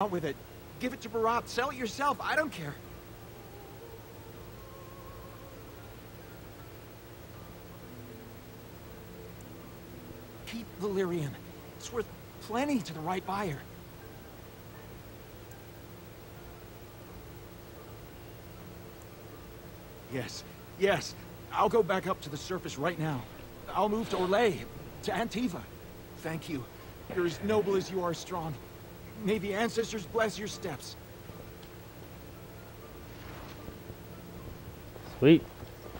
Out with it. Give it to Barat. Sell it yourself. I don't care. Keep Valyrian. It's worth plenty to the right buyer. Yes. I'll go back up to the surface right now. I'll move to Orlais, to Antiva. Thank you. You're as noble as you are strong. May the ancestors bless your steps. Sweet.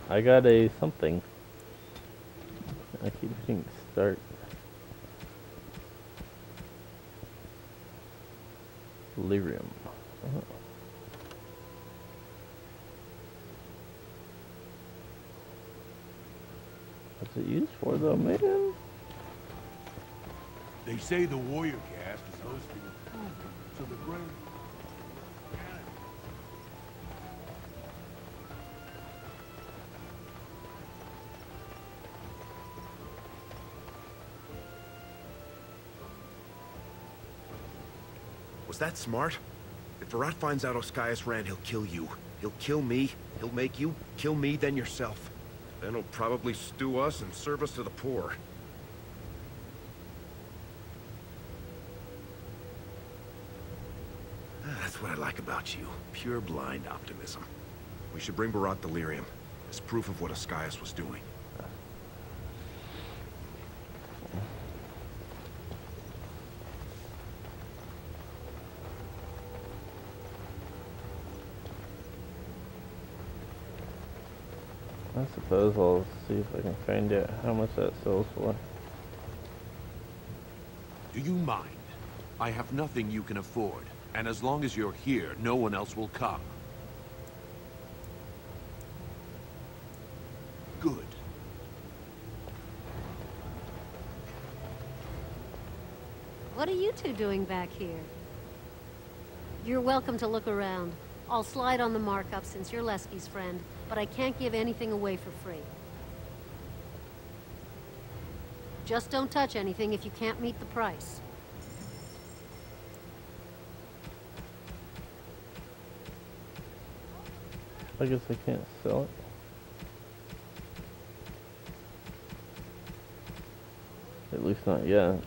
I got a something. I keep hitting start. Lyrium. What's it used for though, man? They say the warrior caste is hosting a pilgrim to the grave. Was that smart? If Barat finds out Oscaius ran, he'll kill you. He'll kill me. He'll make you kill me, then yourself. Then he'll probably stew us and serve us to the poor. That's what I like about you. Pure blind optimism. We should bring Barat Delirium as proof of what Oscaius was doing. I suppose I'll see if I can find out how much that sells for. Do you mind? I have nothing you can afford, and as long as you're here, no one else will come. Good. What are you two doing back here? You're welcome to look around. I'll slide on the markup since you're Lesky's friend, but I can't give anything away for free. Just don't touch anything if you can't meet the price. I guess I can't sell it. At least not yet.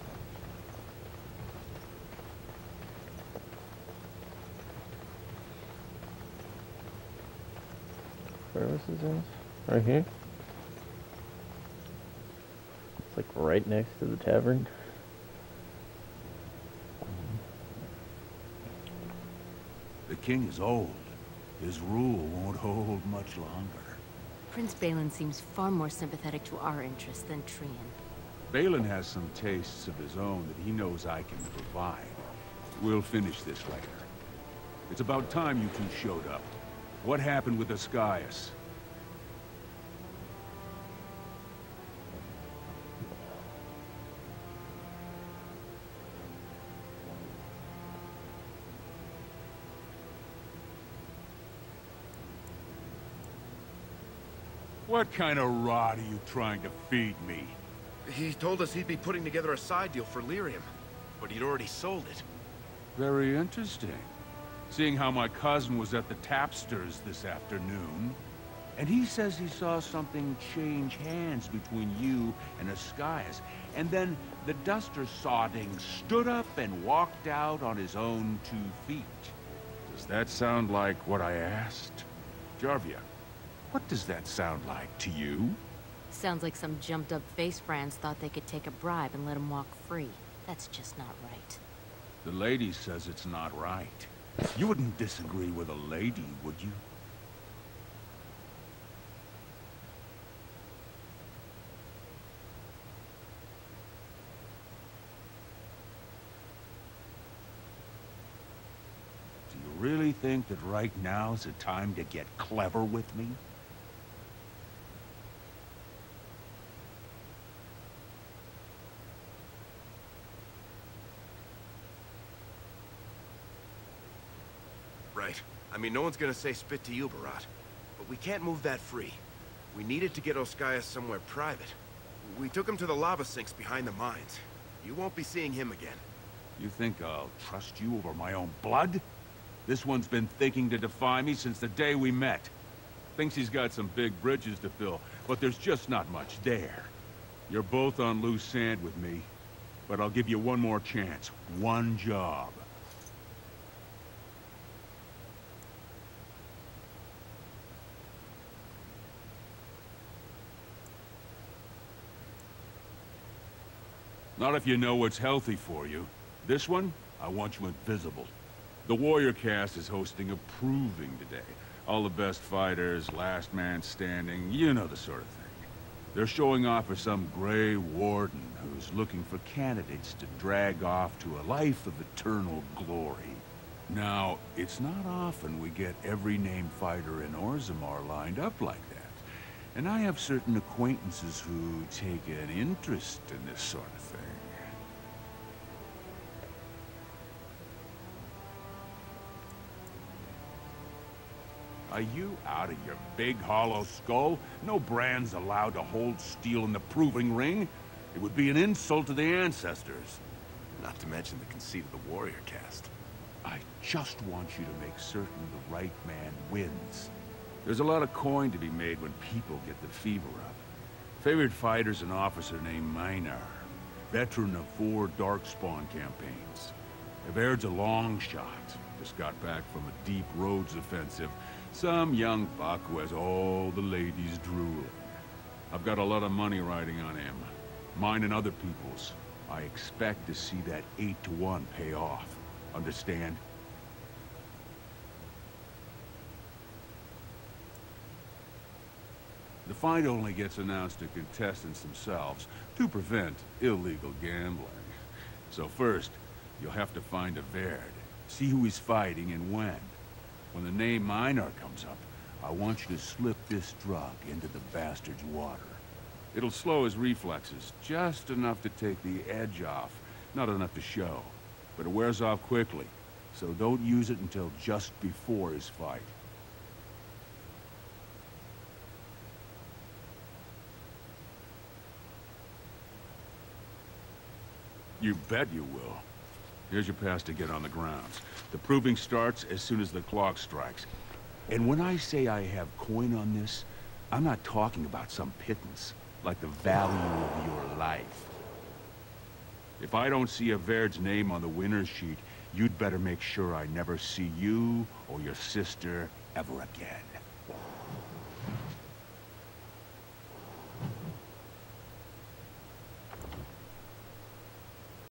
Services in? Right here? It's like right next to the tavern. The king is old. His rule won't hold much longer. Prince Balin seems far more sympathetic to our interests than Trian. Balin has some tastes of his own that he knows I can provide. We'll finish this later. It's about time you two showed up. What happened with Oscaius? What kind of rot are you trying to feed me? He told us he'd be putting together a side deal for Lyrium, but he'd already sold it. Very interesting. Seeing how my cousin was at the tapsters this afternoon, and he says he saw something change hands between you and Oscaius, and then the duster sodding stood up and walked out on his own 2 feet. Does that sound like what I asked? Jarvia, what does that sound like to you? Sounds like some jumped-up face brands thought they could take a bribe and let him walk free. That's just not right. The lady says it's not right. You wouldn't disagree with a lady, would you? Do you really think that right now's the time to get clever with me? Right. I mean, no one's gonna say spit to you, Barat. But we can't move that free. We needed to get Oscaius somewhere private. We took him to the lava sinks behind the mines. You won't be seeing him again. You think I'll trust you over my own blood? This one's been thinking to defy me since the day we met. Thinks he's got some big bridges to fill, but there's just not much there. You're both on loose sand with me, but I'll give you one more chance. One job. Not if you know what's healthy for you. This one, I want you invisible. The Warrior Cast is hosting a proving today. All the best fighters, last man standing, you know the sort of thing. They're showing off for some Grey Warden who's looking for candidates to drag off to a life of eternal glory. Now, it's not often we get every named fighter in Orzammar lined up like that. And I have certain acquaintances who take an interest in this sort of thing. Are you out of your big hollow skull? No brand's allowed to hold steel in the proving ring. It would be an insult to the ancestors. Not to mention the conceit of the Warrior Cast. I just want you to make certain the right man wins. There's a lot of coin to be made when people get the fever up. Favorite fighter's an officer named Minar, veteran of 4 Darkspawn campaigns. Everd's a long shot. Just got back from a deep roads offensive. Some young buck who has all the ladies drooling. I've got a lot of money riding on him. Mine and other people's. I expect to see that 8-to-1 pay off. Understand? The fight only gets announced to contestants themselves to prevent illegal gambling. So first, you'll have to find Everd. See who he's fighting and when. When the name Minar comes up, I want you to slip this drug into the bastard's water. It'll slow his reflexes, just enough to take the edge off, not enough to show. But it wears off quickly, so don't use it until just before his fight. You bet you will. Here's your pass to get on the grounds. The proving starts as soon as the clock strikes. And when I say I have coin on this, I'm not talking about some pittance, like the value of your life. If I don't see Everd's name on the winner's sheet, you'd better make sure I never see you or your sister ever again.